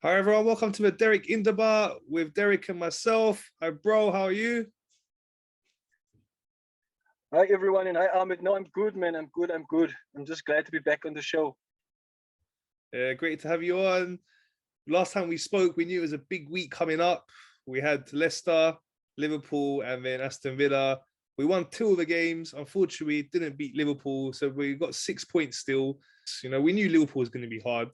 Hi everyone, welcome to the Derrick Indaba with Derrick and myself. Hi bro, how are you? Hi everyone, and hi Ahmed. No, I'm good, man. I'm good. I'm just glad to be back on the show. Great to have you on. Last time we spoke, we knew it was a big week coming up. We had Leicester, Liverpool, and then Aston Villa. We won two of the games. Unfortunately, didn't beat Liverpool, so we got 6 points still. You know, we knew Liverpool was going to be hard,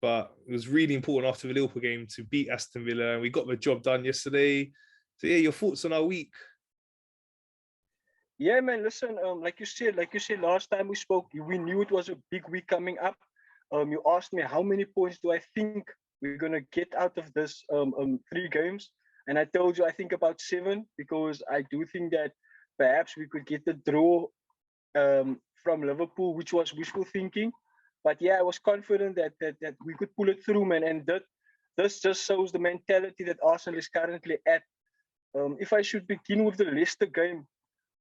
but it was really important after the Liverpool game to beat Aston Villa, and we got the job done yesterday. So yeah, your thoughts on our week? Yeah, man. Listen, like you said last time we spoke, we knew it was a big week coming up. You asked me how many points do I think we're gonna get out of this three games, and I told you I think about seven because I do think that perhaps we could get the draw from Liverpool, which was wishful thinking. But yeah, I was confident that we could pull it through, man. And this just shows the mentality that Arsenal is currently at. If I should begin with the Leicester game,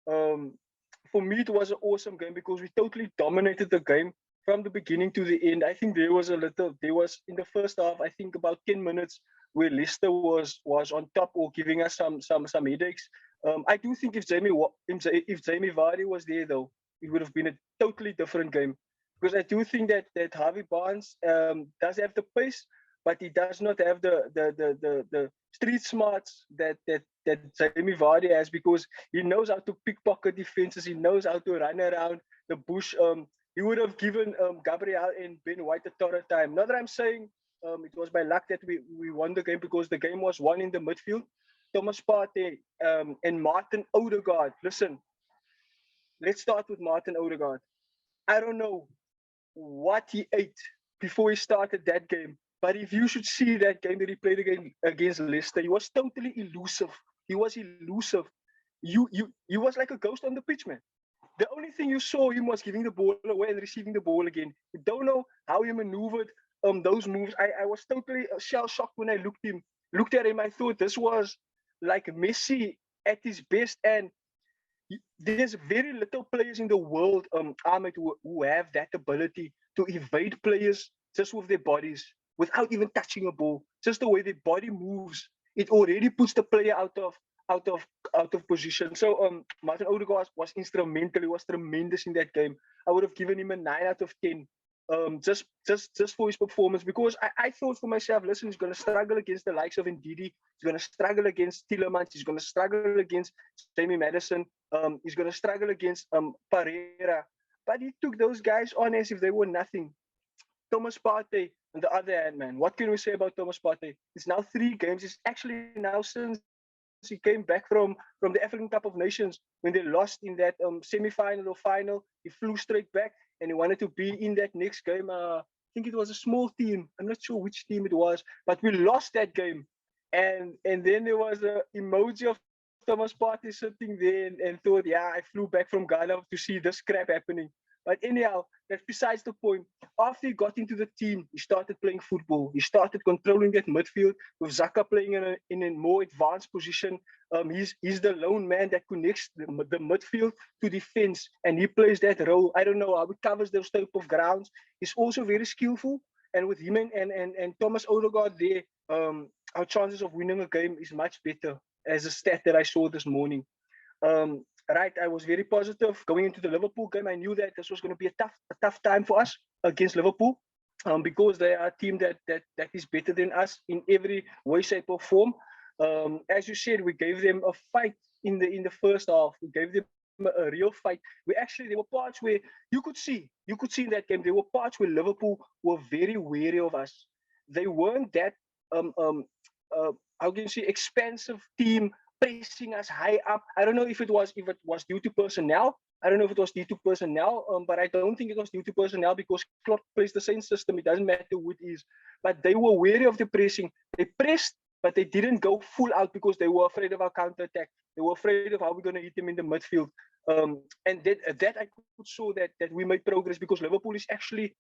um, for me it was an awesome game because we totally dominated the game from the beginning to the end. I think there was in the first half, I think about 10 minutes where Leicester was on top or giving us some headaches. I do think if Jamie Vardy was there though, it would have been a totally different game because I do think that Harvey Barnes does have the pace, but he does not have the street smarts that Jamie Vardy has because he knows how to pickpocket defenses. He knows how to run around the bush. He would have given Gabriel and Ben White a ton of time. Not that I'm saying it was by luck that we won the game because the game was won in the midfield. Thomas Partey and Martin Odegaard. Listen, let's start with Martin Odegaard. I don't know what he ate before he started that game. But if you should see that game that he played against Leicester, he was totally elusive. He was elusive. You was like a ghost on the pitch, man. The only thing you saw him was giving the ball away and receiving the ball again. You don't know how he maneuvered those moves. I was totally shell shocked when I looked at him. I thought this was like Messi at his best, and there's very little players in the world, Ahmed, who have that ability to evade players just with their bodies without even touching a ball. Just the way their body moves, it already puts the player out of out of position. So Martin Odegaard was instrumental. He was tremendous in that game. I would have given him a 9 out of 10. Just for his performance because I thought for myself, listen, he's going to struggle against the likes of Ndidi. He's going to struggle against Tillemans. He's going to struggle against Jamie Madison. He's going to struggle against Pereira. But he took those guys on as if they were nothing. Thomas Partey, on the other hand, man, what can we say about Thomas Partey? It's now 3 games. It's actually now since he came back from the African Cup of Nations when they lost in that semi-final or final. He flew straight back and he wanted to be in that next game. I think it was a small team. I'm not sure which team it was, but we lost that game. And then there was an emoji of Thomas Partey sitting there and thought, yeah, I flew back from Ghana to see this crap happening. But anyhow, that's besides the point. After he got into the team, he started playing football. He started controlling that midfield with Zaka playing in a more advanced position. He's the lone man that connects the midfield to defense, and he plays that role. I don't know how he covers those type of grounds. He's also very skillful, and with him and Thomas Odegaard there, our chances of winning a game is much better, as a stat that I saw this morning. Right, I was very positive going into the Liverpool game. I knew that this was going to be a tough time for us against Liverpool, because they are a team that is better than us in every way, shape, or form. As you said, we gave them a fight in the first half. We gave them a real fight. There were parts where you could see in that game. There were parts where Liverpool were very wary of us. They weren't that um um how can you say expensive team pressing us high up. I don't know if it was due to personnel. I don't know if it was due to personnel, but I don't think it was due to personnel because Klopp plays the same system. It doesn't matter who it is. But they were wary of the pressing. They pressed, but they didn't go full out because they were afraid of our counter attack. They were afraid of how we're going to hit them in the midfield. And that I could show that we made progress because Liverpool is actually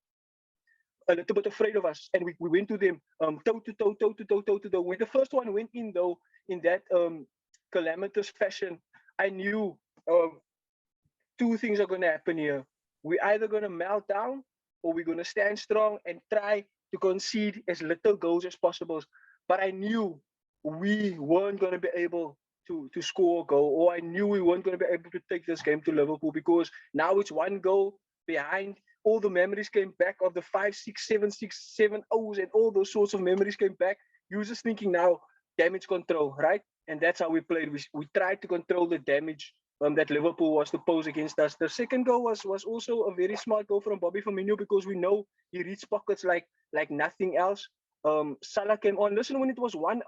a little bit afraid of us, and we went to them toe to toe, toe to toe, toe to toe. When the first one went in though, in that calamitous fashion, I knew two things are going to happen here. We're either going to melt down or we're going to stand strong and try to concede as little goals as possible. But I knew we weren't going to be able to score a goal, or I knew we weren't going to be able to take this game to Liverpool, because now it's one goal behind. All the memories came back of the 5-6-7-6-7-0s, and all those sorts of memories came back. You were just thinking now, damage control, right? And that's how we played. We tried to control the damage that Liverpool was to pose against us. The second goal was also a very smart goal from Bobby Firmino, because we know he reads pockets like nothing else. Salah came on. Listen, when it was 1-0,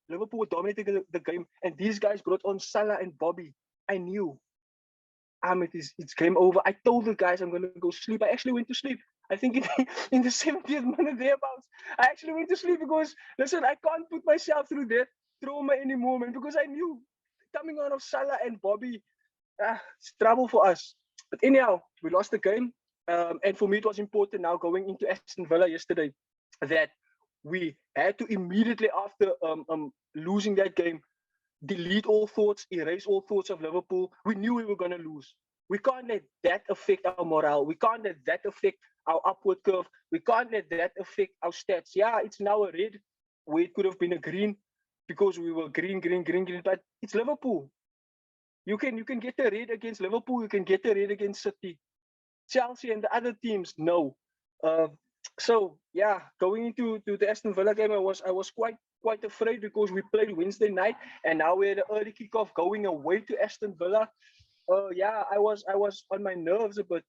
Liverpool were dominating the game, and these guys brought on Salah and Bobby. I knew, it's game over. I told the guys I'm going to go sleep. I actually went to sleep. I think in the 70th minute thereabouts, I actually went to sleep because, listen, I can't put myself through that trauma anymore, man, because I knew coming out of Salah and Bobby, it's trouble for us. But anyhow, we lost the game. And for me, it was important now going into Aston Villa yesterday that we had to immediately after losing that game, delete all thoughts, erase all thoughts of Liverpool. We knew we were going to lose. We can't let that affect our morale. We can't let that affect our upward curve. We can't let that affect our stats. Yeah, it's now a red where it could have been a green because we were green, but it's Liverpool. You can get a red against Liverpool. You can get a red against City. Chelsea and the other teams, no. So yeah, going into the Aston Villa game, I was quite afraid because we played Wednesday night and now we had an early kickoff going away to Aston Villa. Yeah, I was on my nerves a bit,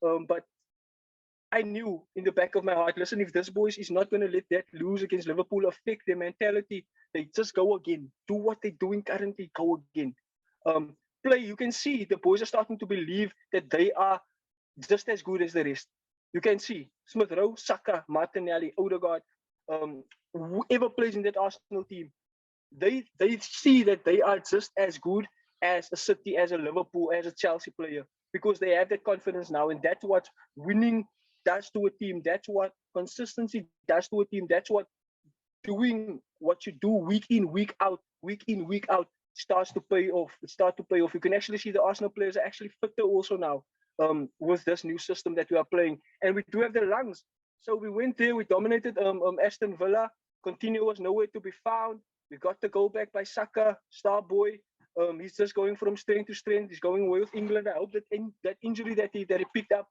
but I knew in the back of my heart, listen, if this boys is not going to let that lose against Liverpool affect their mentality, they just go again. Do what they're doing currently, go again. Play, you can see the boys are starting to believe that they are just as good as the rest. You can see Smith Rowe, Saka, Martinelli, Odegaard, whoever plays in that Arsenal team, they see that they are just as good as a City, as a Liverpool, as a Chelsea player, because they have that confidence now, and that's what winning does to a team. That's what consistency does to a team. That's what doing what you do week in, week out, starts to pay off. It starts to pay off. You can actually see the Arsenal players are actually fitter also now. With this new system that we are playing, and we do have the lungs. So we went there, we dominated Aston Villa. Coutinho was nowhere to be found. We got the goal back by Saka, star boy. He's just going from strength to strength. He's going away with England. I hope that that injury that he picked up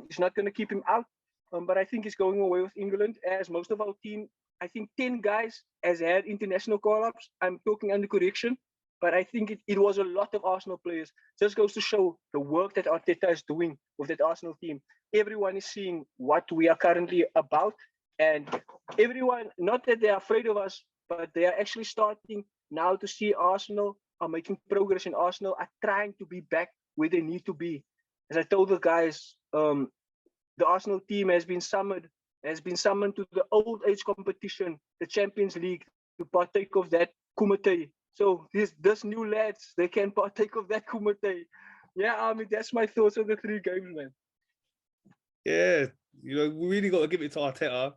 is not going to keep him out. But I think he's going away with England, as most of our team, I think 10 guys has had international call-ups. I'm talking under correction. But I think it was a lot of Arsenal players. Just goes to show the work that Arteta is doing with that Arsenal team. Everyone is seeing what we are currently about. And everyone, not that they are afraid of us, but they are actually starting now to see Arsenal are making progress, in Arsenal are trying to be back where they need to be. As I told the guys, the Arsenal team has been summoned to the old age competition, the Champions League, to partake of that Kumite. So this new lads, they can partake of that Kumite. Yeah, I mean, that's my thoughts on the 3 games, man. Yeah, we really got to give it to Arteta.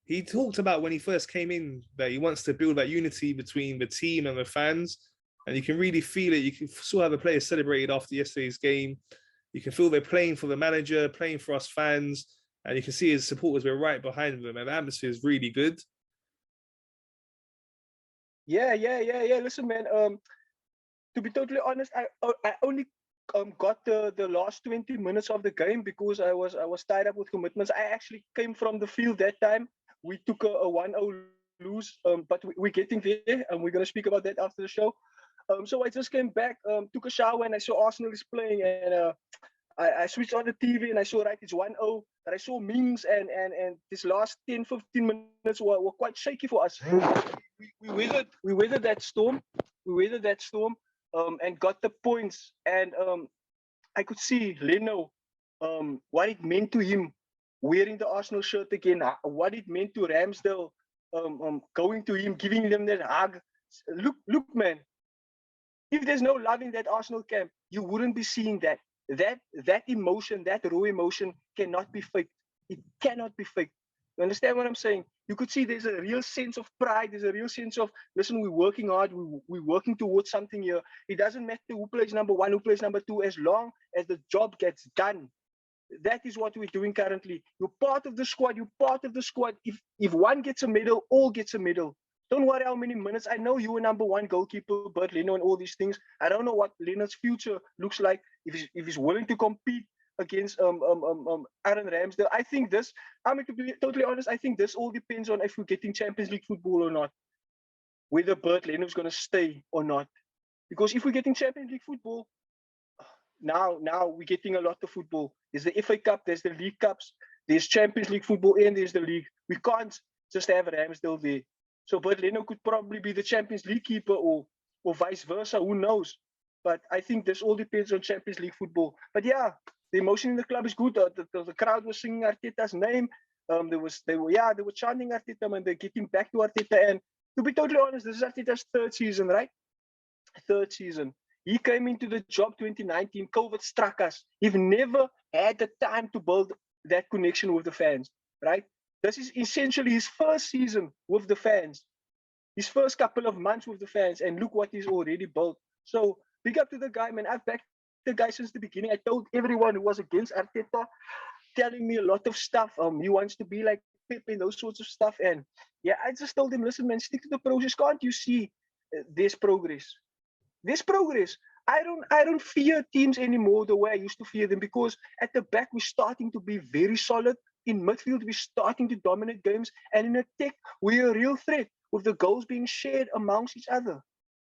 He talked about when he first came in that he wants to build that unity between the team and the fans. And you can really feel it. You can still have the players celebrated after yesterday's game. You can feel they're playing for the manager, playing for us fans. And you can see his supporters were right behind them. And the atmosphere is really good. Yeah. Listen, man. To be totally honest, I only got the last 20 minutes of the game because I was tied up with commitments. I actually came from the field that time. We took a 1-0 lose, but we're getting there, and we're gonna speak about that after the show. So I just came back, took a shower, and I saw Arsenal is playing, and I switched on the TV and I saw it's 1-0. But I saw Mings and this last 10-15 minutes were quite shaky for us. We weathered that storm. And got the points. And I could see Leno, what it meant to him wearing the Arsenal shirt again, what it meant to Ramsdale, going to him, giving them that hug. Look, man, if there's no love in that Arsenal camp, you wouldn't be seeing that. That emotion, that raw emotion cannot be faked. It cannot be faked. You understand what I'm saying? You could see there's a real sense of pride. There's a real sense of, listen, we're working hard. We're working towards something here. It doesn't matter who plays number 1, who plays number 2, as long as the job gets done. That is what we're doing currently. You're part of the squad. You're part of the squad. If one gets a medal, all gets a medal. Don't worry how many minutes. I know you were number one goalkeeper, Bert Leno, and all these things. I don't know what Leno's future looks like if he's willing to compete against Aaron Ramsdale. I think this. I'm to be totally honest. I think this all depends on if we're getting Champions League football or not. Whether Bert Leno's going to stay or not. Because if we're getting Champions League football, now we're getting a lot of football. There's the FA Cup, there's the League Cups, there's Champions League football, and there's the league. We can't just have Ramsdale there. So Bert Leno could probably be the Champions League keeper or vice versa. Who knows? But I think this all depends on Champions League football. But yeah, the emotion in the club is good. The crowd was singing Arteta's name. They were chanting Arteta, and they're getting back to Arteta. And to be totally honest, this is Arteta's third season, right? Third season. He came into the job 2019. COVID struck us. He've never had the time to build that connection with the fans, right? This is essentially his first season with the fans, his first couple of months with the fans, and look what he's already built. So big up to the guy, man. I've backed the guy since the beginning. I told everyone who was against Arteta, telling me a lot of stuff. He wants to be like Pep and those sorts of stuff. And yeah, I just told him, listen, man, stick to the process. Can't you see there's progress? There's progress. I don't fear teams anymore the way I used to fear them, because at the back we're starting to be very solid. In midfield we're starting to dominate games, and in attack we're a real threat with the goals being shared amongst each other.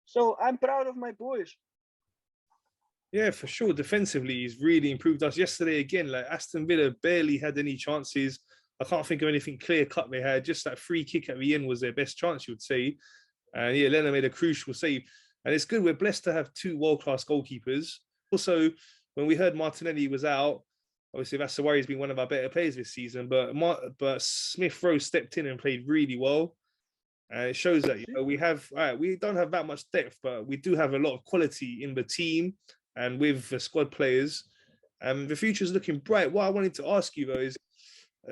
So I'm proud of my boys. Yeah, for sure. Defensively, he's really improved us. Yesterday, again, like Aston Villa barely had any chances. I can't think of anything clear cut they had. Just that free kick at the end was their best chance, you would say. And yeah, Leno made a crucial save. And it's good. We're blessed to have two world-class goalkeepers. Also, when we heard Martinelli was out, obviously that's the worry. He's been one of our better players this season. But Smith Rowe stepped in and played really well. And it shows that we don't have that much depth, but we do have a lot of quality in the team and with the squad players. The future's looking bright. What I wanted to ask you, though, is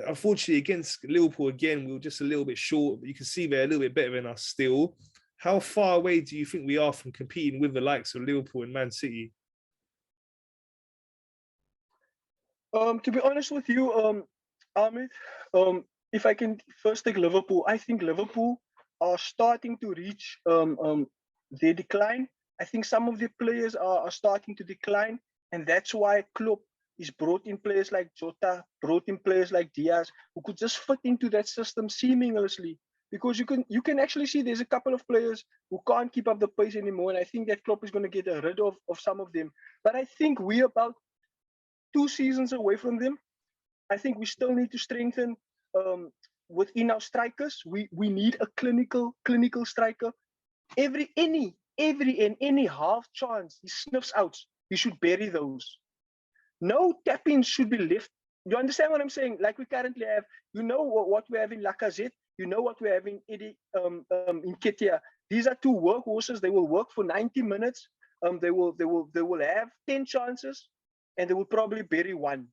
unfortunately against Liverpool again, we were just a little bit short, but you can see they're a little bit better than us still. How far away do you think we are from competing with the likes of Liverpool and Man City? To be honest with you, Ahmed, if I can first take Liverpool, I think Liverpool are starting to reach their decline. I think some of the players are starting to decline, and that's why Klopp is brought in players like Jota, brought in players like Diaz, who could just fit into that system seamlessly. Because you can actually see there's a couple of players who can't keep up the pace anymore, and I think that Klopp is going to get rid of some of them. But I think we're about 2 seasons away from them. I think we still need to strengthen within our strikers. We need a clinical striker. Any half chance he sniffs out, he should bury those. No tap-ins should be left. You understand what I'm saying? Like we currently have, you know what we have in Lacazette, you know what we have in Eddie in Nketiah. These are two workhorses. They will work for 90 minutes. They will have 10 chances, and they will probably bury one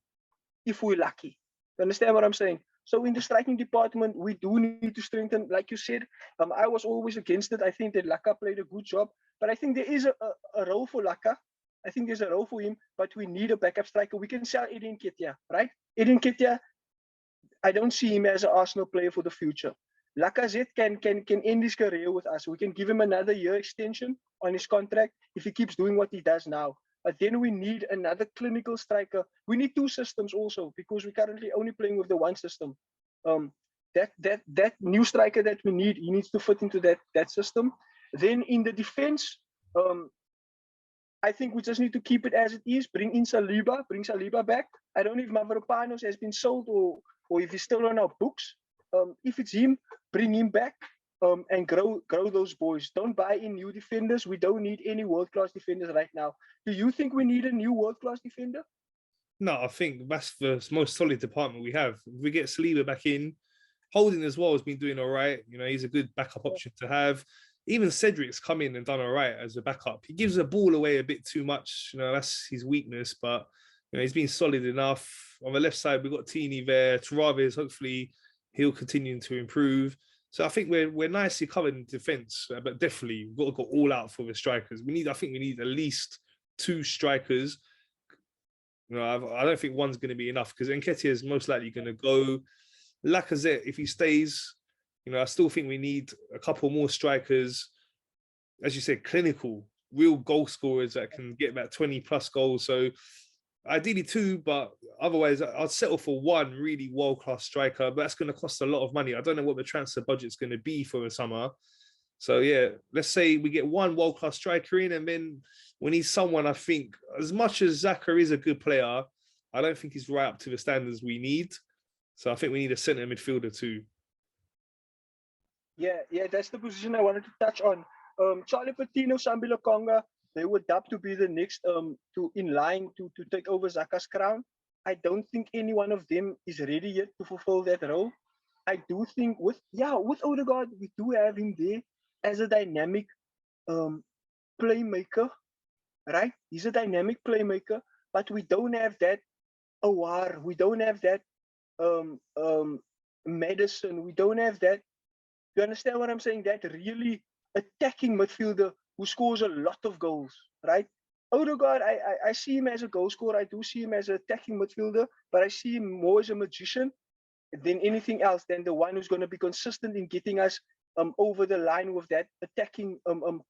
if we're lucky. You understand what I'm saying? So in the striking department, we do need to strengthen, like you said. I was always against it. I think that Laka played a good job, but I think there is a role for Laka. I think there's a role for him, but we need a backup striker. We can sell Eddie Nketiah, right? Eddie Nketiah, I don't see him as an Arsenal player for the future. Lacazette can end his career with us. We can give him another year extension on his contract if he keeps doing what he does now. But then we need another clinical striker. We need two systems also, because we're currently only playing with the one system. That new striker that we need, he needs to fit into that system. Then in the defense, I think we just need to keep it as it is. Bring Saliba back. I don't know if Mavropanos has been sold or if he's still on our books. If it's him, bring him back and grow those boys. Don't buy in new defenders. We don't need any world-class defenders right now. Do you think we need a new world-class defender? No, I think that's the most solid department we have. If we get Saliba back in, Holding as well has been doing all right. You know, he's a good backup option to have. Even Cedric's come in and done all right as a backup. He gives the ball away a bit too much. You know, that's his weakness, but you know, he's been solid enough. On the left side, we've got Tini there. Travis, hopefully he'll continue to improve. So I think we're nicely covered in defence, but definitely we've got to go all out for the strikers. I think we need at least 2 strikers. I don't think one's going to be enough because Nketiah is most likely going to go. Lacazette, if he stays, I still think we need a couple more strikers, as you said, clinical, real goal scorers that can get about 20 plus goals. So ideally two, but otherwise I'd settle for one really world-class striker, but that's going to cost a lot of money. I don't know what the transfer budget's going to be for the summer. So yeah, let's say we get one world-class striker in, and then we need someone, I think, as much as Xhaka is a good player, I don't think he's right up to the standards we need. So I think we need a centre midfielder too. Yeah, that's the position I wanted to touch on. Charlie Patino, Sambila Conga, they were dubbed to be the next to in line to take over Zaka's crown. I don't think any one of them is ready yet to fulfill that role. I do think with Odegaard, we do have him there as a dynamic playmaker, right? He's a dynamic playmaker, but we don't have that Awar, we don't have that Madison, we don't have that. You understand what I'm saying? That really attacking midfielder who scores a lot of goals, right? Odegaard, I see him as a goal scorer. I do see him as an attacking midfielder, but I see him more as a magician than anything else, than the one who's going to be consistent in getting us over the line with that attacking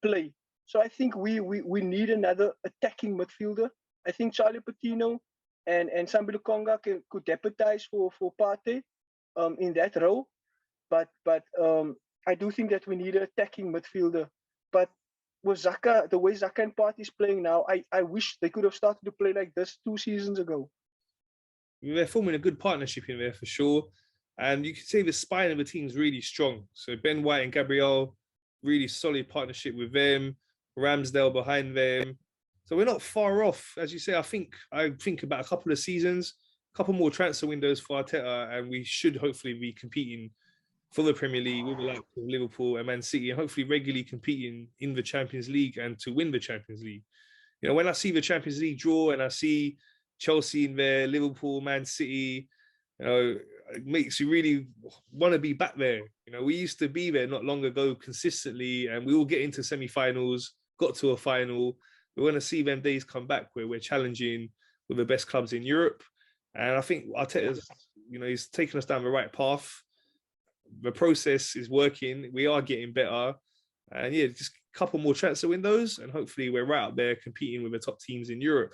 play. So I think we need another attacking midfielder. I think Charlie Patino and Sambile Conga could deputize for Partey in that role. But I do think that we need an attacking midfielder. But with Xhaka, the way Xhaka and Partey is playing now, I wish they could have started to play like this 2 seasons ago. They're forming a good partnership in there for sure. And you can say the spine of the team is really strong. So Ben White and Gabriel, really solid partnership with them. Ramsdale behind them. So we're not far off. As you say, I think about a couple of seasons, a couple more transfer windows for Arteta, and we should hopefully be competing for the Premier League with the likes of Liverpool and Man City, and hopefully regularly competing in the Champions League and to win the Champions League. When I see the Champions League draw and I see Chelsea in there, Liverpool, Man City, it makes you really want to be back there. We used to be there not long ago consistently, and we all get into semi-finals, got to a final. We want to see them days come back where we're challenging with the best clubs in Europe. And I think Arteta's, he's taken us down the right path. The process is working. We are getting better. And yeah, just a couple more transfer windows, and hopefully we're right up there competing with the top teams in Europe.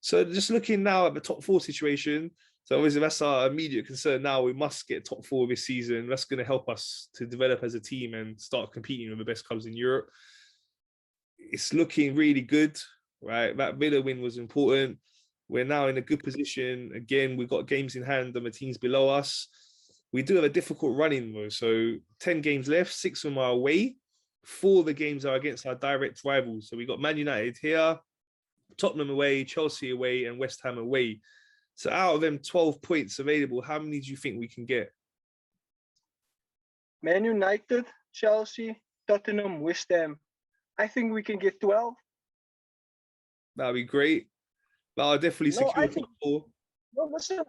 So just looking now at the top four situation, so obviously that's our immediate concern now. We must get top four this season. That's going to help us to develop as a team and start competing with the best clubs in Europe. It's looking really good, right? That Villa win was important. We're now in a good position. Again, we've got games in hand on the teams below us. We do have a difficult run-in though. So 10 games left, 6 of them are away. 4 of the games are against our direct rivals. So we got Man United here, Tottenham away, Chelsea away, and West Ham away. So out of them 12 points available, how many do you think we can get? Man United, Chelsea, Tottenham, West Ham. I think we can get 12. That'd be great. But I'll definitely secure top 4. No, listen,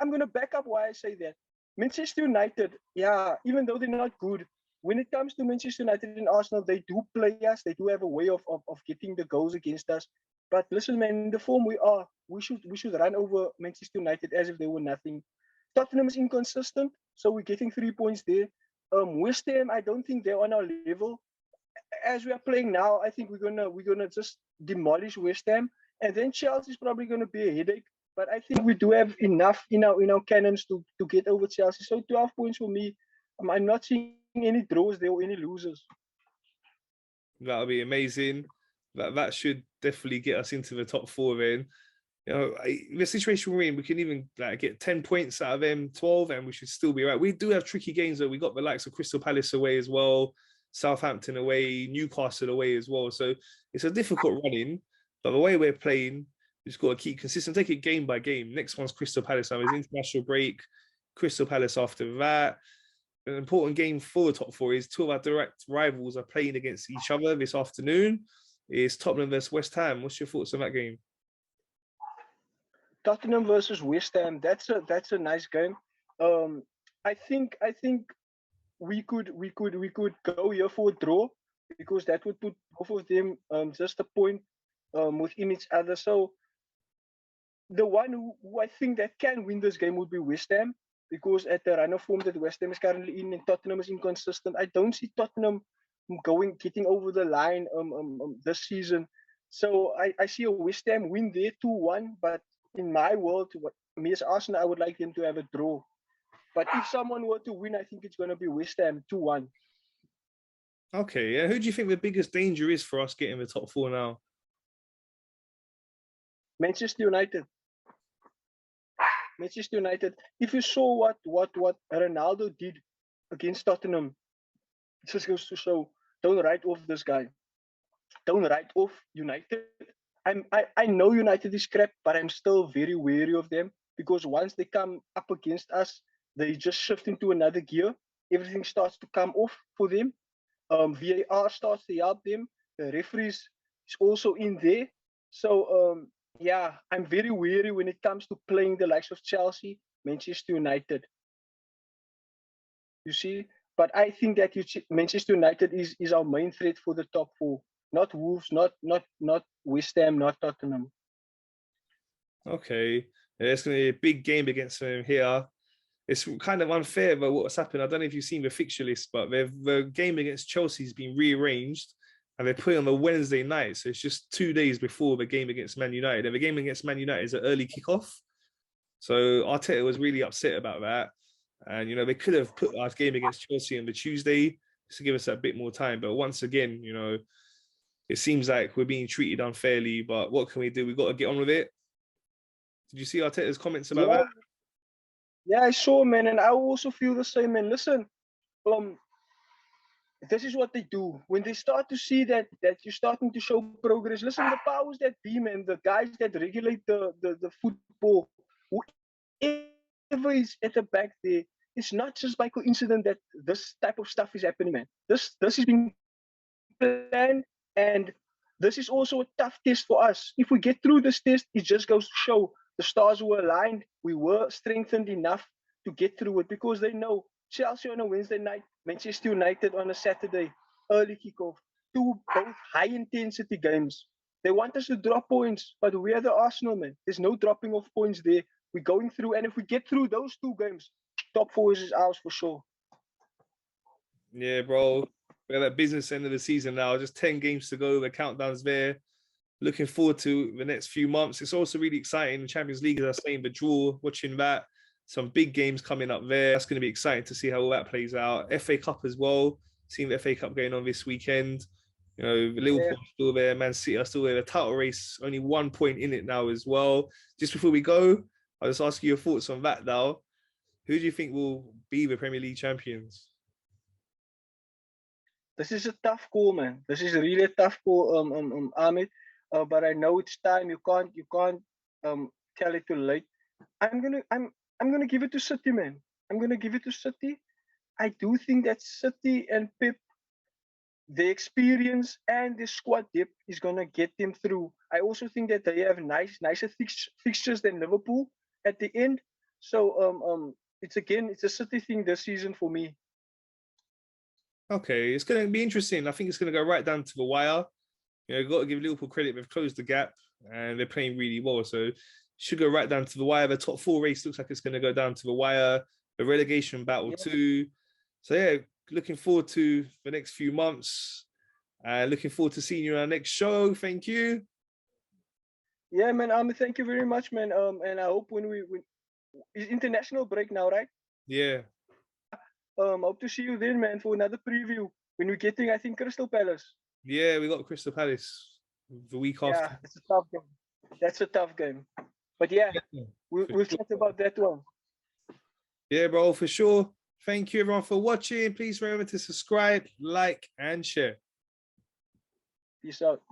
I'm going to back up why I say that. Manchester United, yeah, even though they're not good, when it comes to Manchester United and Arsenal, they do play us. They do have a way of getting the goals against us. But listen, man, in the form we should run over Manchester United as if they were nothing. Tottenham is inconsistent, so we're getting 3 points there. West Ham, I don't think they're on our level. As we are playing now, I think we're gonna just demolish West Ham, and then Chelsea is probably gonna be a headache. But I think we do have enough in our cannons to get over Chelsea. So 12 points for me. I'm not seeing any draws there or any losers. That'll be amazing. That should definitely get us into the top 4 then. The situation we're in, we can even get 10 points out of them, 12, and we should still be right. We do have tricky games though. We got the likes of Crystal Palace away as well, Southampton away, Newcastle away as well. So it's a difficult run-in, but the way we're playing, we just got to keep consistent, take it game by game. Next one's Crystal Palace. It's international break, Crystal Palace after that. An important game for the top 4 is 2 of our direct rivals are playing against each other this afternoon. It's Tottenham versus West Ham. What's your thoughts on that game? Tottenham versus West Ham. That's a nice game. I think we could go here for a draw, because that would put both of them just a point within each other. So the one who I think that can win this game would be West Ham, because at the run of form that West Ham is currently in, and Tottenham is inconsistent. I don't see Tottenham getting over the line this season. So I see a West Ham win there 2-1, but in my world, me as Arsenal, I would like them to have a draw. But if someone were to win, I think it's going to be West Ham 2-1. Okay, yeah. Who do you think the biggest danger is for us getting the top four now? Manchester United. Manchester United. If you saw what Ronaldo did against Tottenham, it just goes to show, don't write off this guy. Don't write off United. I know United is crap, but I'm still very wary of them, because once they come up against us, they just shift into another gear. Everything starts to come off for them. VAR starts to help them. The referees is also in there. So yeah, I'm very wary when it comes to playing the likes of Chelsea, Manchester United. You see, but I think that Manchester United is our main threat for the top four. Not Wolves, not West Ham, not Tottenham. Okay, yeah, it's going to be a big game against them here. It's kind of unfair about what's happened. I don't know if you've seen the fixture list, but the game against Chelsea has been rearranged and they put it on the Wednesday night. So it's just 2 days before the game against Man United. And the game against Man United is an early kickoff. So Arteta was really upset about that. And, you know, they could have put our game against Chelsea on the Tuesday to give us a bit more time. But once again, you know, it seems like we're being treated unfairly. But what can we do? We've got to get on with it. Did you see Arteta's comments about that? Yeah, I saw, man, and I also feel the same, man. Listen, this is what they do when they start to see that you're starting to show progress. Listen, the powers that be, man, the guys that regulate the football, whoever is at the back there, it's not just by coincidence that this type of stuff is happening, man. This is being planned, and this is also a tough test for us. If we get through this test, it just goes to show the stars were aligned. We were strengthened enough to get through it, because they know Chelsea on a Wednesday night, Manchester United on a Saturday, early kickoff, two both high intensity games. They want us to drop points, but we are the Arsenal, man. There's no dropping off points there. We're going through, and if we get through those two games, top four is ours for sure. Yeah, bro. We're at that business end of the season now. Just 10 games to go. The countdown's there. Looking forward to the next few months. It's also really exciting. The Champions League, as I was saying, the draw, watching that. Some big games coming up there. That's going to be exciting to see how all that plays out. FA Cup as well. Seeing the FA Cup going on this weekend. You know, Liverpool are still there. Man City are still there. The title race, only 1 point in it now as well. Just before we go, I'll just ask you your thoughts on that now. Who do you think will be the Premier League champions? This is a tough call, man. This is really a tough call, Ahmed. But I know it's time. You can't tell it too late. I'm gonna give it to City, man. I'm gonna give it to City. I do think that City and Pep, the experience and the squad depth is gonna get them through. I also think that they have nicer fixtures than Liverpool at the end. So it's a City thing this season for me. Okay, it's going to be interesting. I think it's going to go right down to the wire. You know, you've got to give Liverpool credit. They've closed the gap and they're playing really well. So should go right down to the wire. The top four race looks like it's going to go down to the wire. The relegation battle too. So yeah, looking forward to the next few months. Looking forward to seeing you on our next show. Thank you. Yeah, man. Thank you very much, man. And I hope when it's international break now, right? Yeah. Hope to see you then, man, for another preview when we're getting, I think, Crystal Palace. Yeah, we got Crystal Palace the week after. Yeah, it's a tough game. That's a tough game. But yeah, we'll chat about that one. Yeah, bro, for sure. Thank you, everyone, for watching. Please remember to subscribe, like, and share. Peace out.